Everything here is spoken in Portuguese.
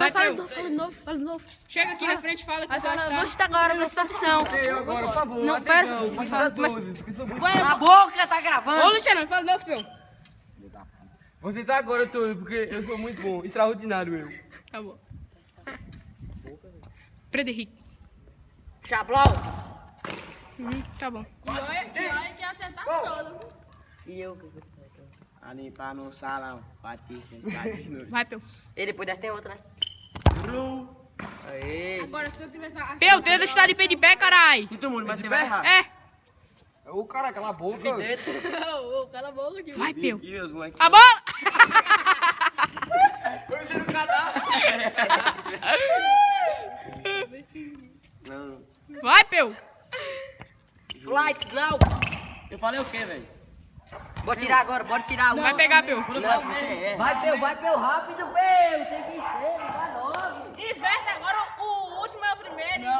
Vai, Fala Peu. de novo, fala de novo. Chega aqui na frente e fala que você vai Vou estar. chutar agora, presta atenção. Eu agora, por favor. Não, pera. Mas, Cala a boca, tá gravando. Ô, Luciano, fala de novo, Peu. Você tá agora todo, porque eu sou muito bom. Extraordinário mesmo. Tá bom. Frederico. Chablau. Tá bom. olha que acertar todas. E eu? Ali pra no salão, Patrícia está de noite. Vai, Peu. Ele pudesse ter outra. Aê. Agora, se eu tivesse a... Peu, tenta chutar de pé, carai. Sinto muito, mas você vai errar. É. Ô, cara, cala a boca. Cala a boca, tio. Vai, Peu. Ih, meus moleques. A bola! Você no cadastro. Não. Vai, Peu. Flight, não. Eu falei o quê, velho? Bora tirar agora, bora tirar. Vai pegar, Peu. Não, você é. Vai, Peu, rápido, Peu. Tem que ser.